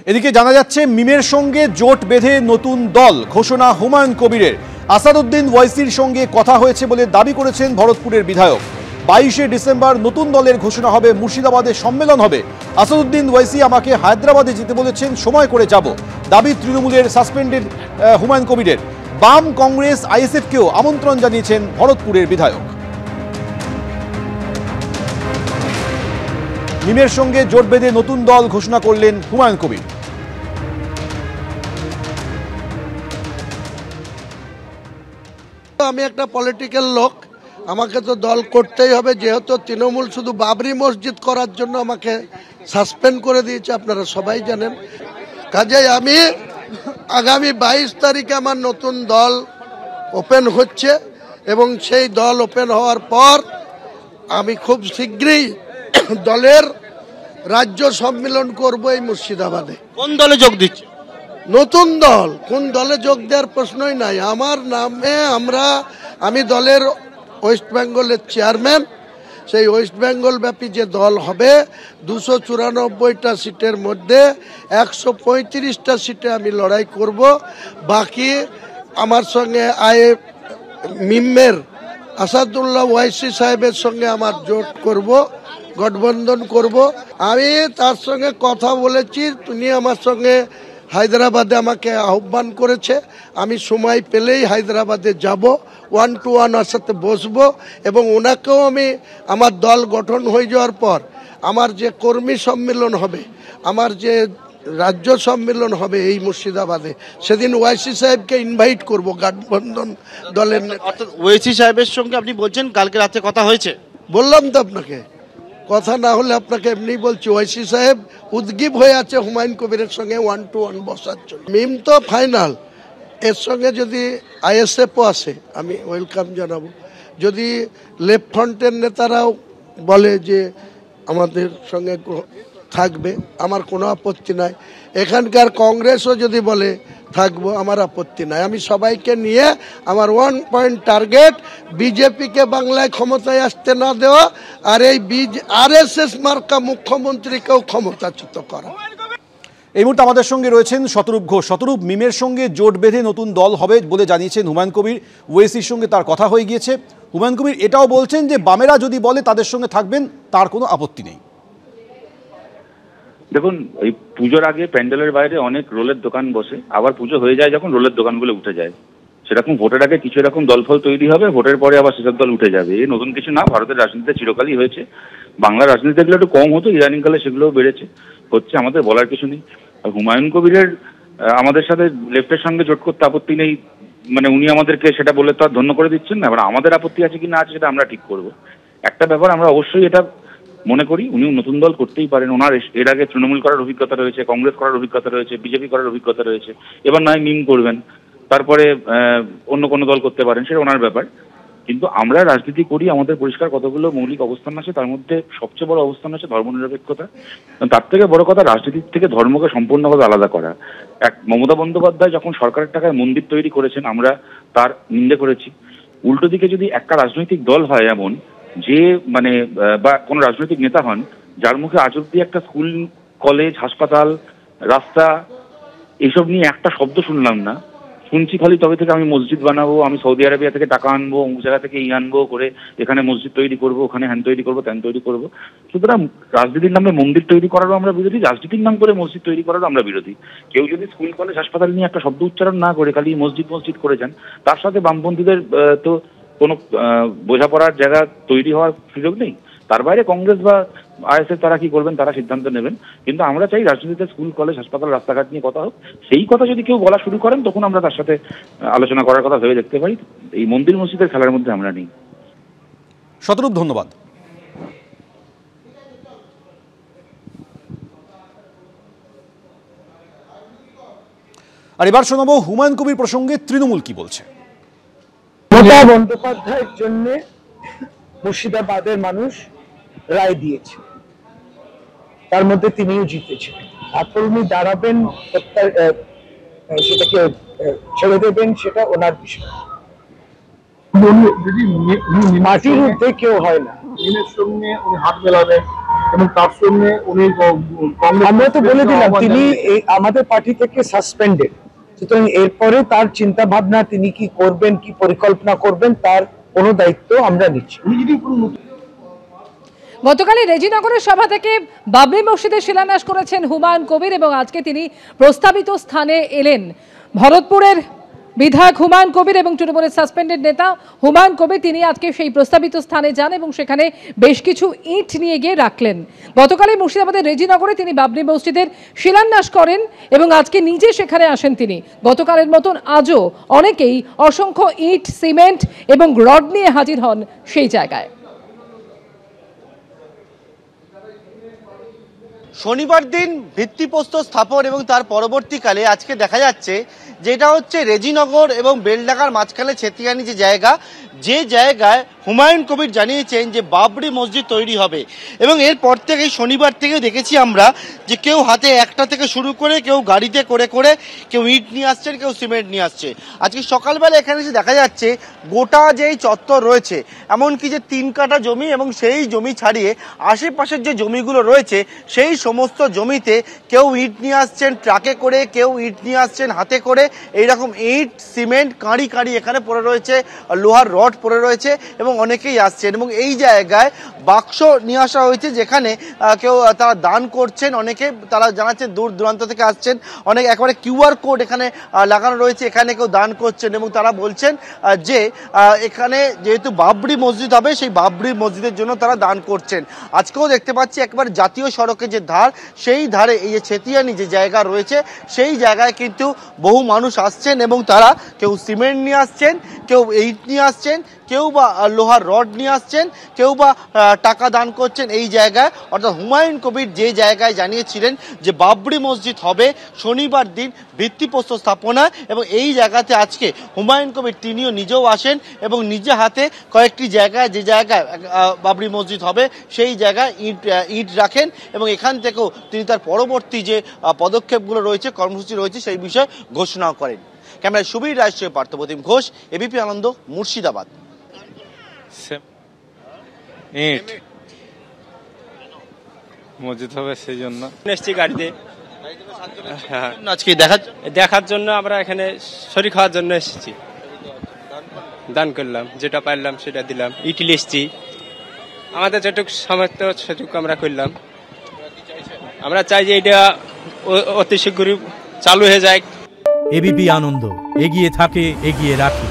এদিকে জানা যাচ্ছে মিমের সঙ্গে জোট বেঁধে নতুন দল ঘোষণা হুমায়ুন কবিরের। আসাদুদ্দিন ওয়াইসির সঙ্গে কথা হয়েছে বলে দাবি করেছেন ভরতপুরের বিধায়ক। 22শে ডিসেম্বর নতুন দলের ঘোষণা হবে, মুর্শিদাবাদে সম্মেলন হবে। আসাদুদ্দিন ওয়াইসি আমাকে হায়দ্রাবাদে যেতে বলেছেন, সময় করে যাব, দাবি তৃণমূলের সাসপেন্ডেড হুমায়ুন কবিরের। বাম, কংগ্রেস, আইএসএফকেও আমন্ত্রণ জানিয়েছেন ভরতপুরের বিধায়ক। মিমের সঙ্গে জোট বেঁধে নতুন দল ঘোষণা করলেন হুমায়ুন কবির। আমি একটা পলিটিক্যাল লোক, আমাকে তো দল করতেই হবে, যেহেতু তৃণমূল শুধু বাবরি মসজিদ করার জন্য আমাকে সাসপেন্ড করে দিয়েছে, আপনারা সবাই জানেন। কাজেই আমি আগামী 22 তারিখে আমার নতুন দল ওপেন হচ্ছে এবং সেই দল ওপেন হওয়ার পর আমি খুব শীঘ্রই দলের রাজ্য সম্মেলন করব এই মুর্শিদাবাদে। কোন দলে যোগ দিচ্ছে? নতুন দল, কোন দলে যোগ দেওয়ার প্রশ্নই নাই। আমার নামে আমি দলের ওয়েস্ট বেঙ্গলের চেয়ারম্যান। সেই ওয়েস্ট বেঙ্গল ব্যাপী যে দল হবে, 294টা সিটের মধ্যে 135টা সিটে আমি লড়াই করব। বাকি আমার সঙ্গে মিমের আসাদুল্লাহ ওয়াইসি সাহেবের সঙ্গে আমার জোট করব, গঠবন্ধন করব। আমি তার সঙ্গে কথা বলেছি, তিনি আমার সঙ্গে হায়দ্রাবাদে আমাকে আহ্বান করেছে। আমি সময় পেলেই হায়দ্রাবাদে যাব, 1 to 1 ওর সাথে বসবো এবং ওনাকেও আমি আমার দল গঠন হয়ে যাওয়ার পর আমার যে কর্মী সম্মেলন হবে, আমার যে রাজ্য সম্মেলন হবে এই মুর্শিদাবাদে, সেদিন ওয়াইসি সাহেবকে ইনভাইট করব গঠবন্ধন দলের। অর্থাৎ ওয়াইসি সাহেবের সঙ্গে আপনি বলছেন কালকে রাতে কথা হয়েছে? বললাম তো আপনাকে, কথা না হলে আপনাকে এমনি বলছি, ওয়াইসি সাহেব উদ্গীব হয়ে আছে হুমায়ুন কবিরের সঙ্গে 1 to 1 বসার জন্য। মিম তো ফাইনাল, এর সঙ্গে যদি আইএসএফও আসে আমি ওয়েলকাম জানাবো। যদি লেফট ফ্রন্টের নেতারাও বলে যে আমাদের সঙ্গে থাকবে, আমার কোনো আপত্তি নাই। এখানকার কংগ্রেসও যদি বলে থাকবো, আমার আপত্তি নাই। আমি সবাইকে নিয়ে আমার 1 পয়েন্ট টার্গেট, বিজেপিকে বাংলায় ক্ষমতায় আসতে না দেওয়া আর এই আরএসএস মার্কা মুখ্যমন্ত্রীকেও ক্ষমতাচ্যুত করা। এই মুহূর্তে আমাদের সঙ্গে রয়েছেন শতরূপ ঘোষ। শতরূপ, মিমের সঙ্গে জোট বেঁধে নতুন দল হবে বলে জানিয়েছেন হুমায়ুন কবির। ওয়েসির সঙ্গে তার কথা হয়ে গিয়েছে। হুমায়ুন কবির এটাও বলছেন যে বামেরা যদি বলে তাদের সঙ্গে থাকবেন, তার কোনো আপত্তি নেই। দেখুন, এই পুজোর আগে প্যান্ডেলের বাইরে অনেক রোলের দোকান বসে, আবার পুজো হয়ে যায় যখন রোলের দোকানগুলো উঠে যায়। সেরকম ভোটের আগে কিছু এরকম দলফল তৈরি হবে, ভোটের পরে আবার সেসব দল উঠে যাবে। এই নতুন কিছু না, ভারতের রাজনীতিতে চিরকালই হয়েছে। বাংলার রাজনীতি এগুলো একটু কম হতো, ইদানিংকালে সেগুলোও বেড়েছে, হচ্ছে, আমাদের বলার কিছু নেই। আর হুমায়ুন কবিরের আমাদের সাথে লেফটের সঙ্গে জোট করতে আপত্তি নেই, মানে উনি আমাদেরকে সেটা বলে তো আর ধন্য করে দিচ্ছেন না। এবার আমাদের আপত্তি আছে কি না আছে সেটা আমরা ঠিক করব। একটা ব্যাপার আমরা অবশ্যই এটা মনে করি, উনি নতুন দল করতেই পারেন। ওনার এর আগে তৃণমূল করার অভিজ্ঞতা রয়েছে, কংগ্রেস করার অভিজ্ঞতা রয়েছে, বিজেপি করার অভিজ্ঞতা রয়েছে। এবার নয় মিম করবেন, তারপরে অন্য কোনো দল করতে পারেন, সেটা ওনার ব্যাপার। কিন্তু আমরা রাজনীতি করি, আমাদের পরিষ্কার কতগুলো মৌলিক অবস্থান আছে, তার মধ্যে সবচেয়ে বড় অবস্থান আছে ধর্মনিরপেক্ষতা। তার থেকে বড় কথা রাজনীতির থেকে ধর্মকে সম্পূর্ণভাবে আলাদা করা। মমতা বন্দ্যোপাধ্যায় যখন সরকারের টাকায় মন্দির তৈরি করেছেন, আমরা তার নিন্দে করেছি। উল্টো দিকে যদি একটা রাজনৈতিক দল হয় এমন যে মানে বা কোনো রাজনৈতিক নেতা হন যার মুখে আজ অব্দি একটা স্কুল, কলেজ, হাসপাতাল, রাস্তা এইসব নিয়ে একটা শব্দ শুনলাম না, শুনছি খালি তবে থেকে আমি মসজিদ বানাবো, আমি সৌদি আরবিয়া থেকে টাকা আনবো, অমুক জায়গা থেকে আনবো করে এখানে মসজিদ তৈরি করবো, ওখানে হ্যান তৈরি করবো, ত্যান তৈরি করবো। সুতরাং রাজনীতির নামে মন্দির তৈরি করারও আমরা বিরোধী, রাজনীতির নাম করে মসজিদ তৈরি করারও আমরা বিরোধী। কেউ যদি স্কুল, কলেজ, হাসপাতাল নিয়ে একটা শব্দ উচ্চারণ না করে খালি মসজিদ মসজিদ করে যান, তার সাথে বামপন্থীদের তো কোনো বোঝাপড়ার জায়গা তৈরি হওয়ার সুযোগ নেই। তার বাইরে কংগ্রেস বা আইএসএফ তারা কি করবেন, তারা সিদ্ধান্ত নেবেন। কিন্তু আমরা চাই রাজনীতিতে স্কুল, কলেজ, হাসপাতাল, রাস্তাঘাট নিয়ে কথা হোক। সেই কথা যদি কেউ বলা শুরু করেন তখন আমরা তার সাথে আলোচনা করার কথা ভেবে দেখতে পারি। এই মন্দির মসজিদের খেলার মধ্যে আমরা নেই। শতরূপ, ধন্যবাদ। আর এবার শোনাবো হুমায়ুন কবির প্রসঙ্গে তৃণমূল কি বলছে। মমতা বন্দ্যোপাধ্যায়ের জন্য মুর্শিদাবাদের মানুষ রায় দিয়েছে, তার মধ্যে তিনিও জিতেছিলেন। তারপর উনি দাঁড়াবেন, সেটাকে ছেড়ে দেবেন, সেটা ওনার বিষয়। মাটির ঊর্ধ্বে কেউ হয় না। মিমের সঙ্গে উনি হাত মেলাবেন, এবং তার সঙ্গে উনি আমরা তো বলে দিলাম তিনি আমাদের পার্টি থেকে সাসপেন্ডেড, সুতরাং এরপরে তার চিন্তা ভাবনা তিনি কি করবেন, কি পরিকল্পনা করবেন, তার কোনো দায়িত্ব আমরা নিচ্ছি। গতকালই রেজিনগরের সভা থেকে বাবরি মসজিদের শিলান্যাস করেছেন হুমায়ুন কবির এবং আজকে তিনি প্রস্তাবিত স্থানে এলেন। ভরতপুরের বিধায়ক হুমায়ুন কবির এবং তৃণমূলের সাসপেন্ডেড নেতা হুমায়ুন কবির তিনি আজকে সেই প্রস্তাবিত স্থানে যান এবং সেখানে বেশ কিছু ইট নিয়ে গিয়ে রাখলেন। গতকালই মুর্শিদাবাদের রেজিনগরে তিনি বাবরি মসজিদের শিলান্যাস করেন এবং আজকে নিজে সেখানে আসেন তিনি। গতকালের মতন আজও অনেকেই অসংখ্য ইট, সিমেন্ট এবং রড নিয়ে হাজির হন সেই জায়গায়। শনিবার দিন ভিত্তিপ্রস্তর স্থাপন এবং তার পরবর্তীকালে আজকে দেখা যাচ্ছে যেটা হচ্ছে রেজিনগর এবং বেলডাঙ্গার মাঝখানে ছেতিয়ানি যে জায়গায় হুমায়ুন কবির জানিয়েছেন যে বাবরি মসজিদ তৈরি হবে এবং এরপর থেকেই শনিবার থেকে দেখেছি আমরা যে কেউ হাতে একটা থেকে শুরু করে কেউ গাড়িতে করে করে কেউ ইট নিয়ে আসছেন, কেউ সিমেন্ট নিয়ে আসছে। আজকে সকালবেলা এখানে এসে দেখা যাচ্ছে গোটা যেই চত্বর রয়েছে, এমনকি যে 3 কাঠা জমি এবং সেই জমি ছাড়িয়ে আশেপাশের যে জমিগুলো রয়েছে সেই সমস্ত জমিতে কেউ ইট নিয়ে আসছেন ট্রাকে করে, কেউ ইট নিয়ে আসছেন হাতে করে। এইরকম ইট, সিমেন্ট, কাঁড়ি কাঁড়ি এখানে পড়ে রয়েছে, লোহার রড পড়ে রয়েছে এবং অনেকেই আসছেন এবং এই জায়গায় বাক্স নিয়ে আসা হয়েছে যেখানে কেউ তারা দান করছেন, অনেকে তারা জানাচ্ছেন দূর দূরান্ত থেকে আসছেন, অনেক একেবারে QR কোড এখানে লাগানো রয়েছে, এখানে কেউ দান করছেন এবং তারা বলছেন যে এখানে যেহেতু বাবরি মসজিদ হবে সেই বাবরি মসজিদের জন্য তারা দান করছেন। আজকেও দেখতে পাচ্ছি একবার জাতীয় সড়কের যে ধার সেই ধারে এই যে ছেতিয়ানি যে জায়গা রয়েছে সেই জায়গায় কিন্তু বহু মানুষ আসছেন এবং তারা কেউ সিমেন্ট নিয়ে আসছেন, কেউ ইট নিয়ে আসছেন, কেউ বা লোহার রড নিয়ে আসছেন, কেউ বা টাকা দান করছেন এই জায়গায়। অর্থাৎ হুমায়ুন কবির যে জায়গায় জানিয়েছিলেন যে বাবরি মসজিদ হবে শনিবার দিন ভিত্তিপ্রস্তর স্থাপনা এবং এই জায়গাতে আজকে হুমায়ুন কবির তিনিও নিজেও আসেন এবং নিজে হাতে কয়েকটি জায়গায় যে জায়গায় বাবরি মসজিদ হবে সেই জায়গায় ইট রাখেন এবং এখান থেকেও তিনি তার পরবর্তী যে পদক্ষেপগুলো রয়েছে, কর্মসূচি রয়েছে সেই বিষয়ে ঘোষণাও করেন। ক্যামেরায় সুবীর রাষ্ট্রীয় পার্থপ্রতিম ঘোষ, এবিপি আনন্দ, মুর্শিদাবাদ। ইট মসজিদ হবে সেই জন্য এসছি গাড়িতে, আজকে দেখার জন্য আমরা এখানে শরীক হওয়ার জন্য এসেছি। দান করলাম, যেটা পারলাম সেটা দিলাম, ইটি এসছি, আমাদের যেটুকু সামর্থ্য সেটুকু আমরা করলাম। আমরা চাই যে এটা অতি শীঘ্রই চালু হয়ে যায়। এবিপি আনন্দ, এগিয়ে থাকে, এগিয়ে রাখে।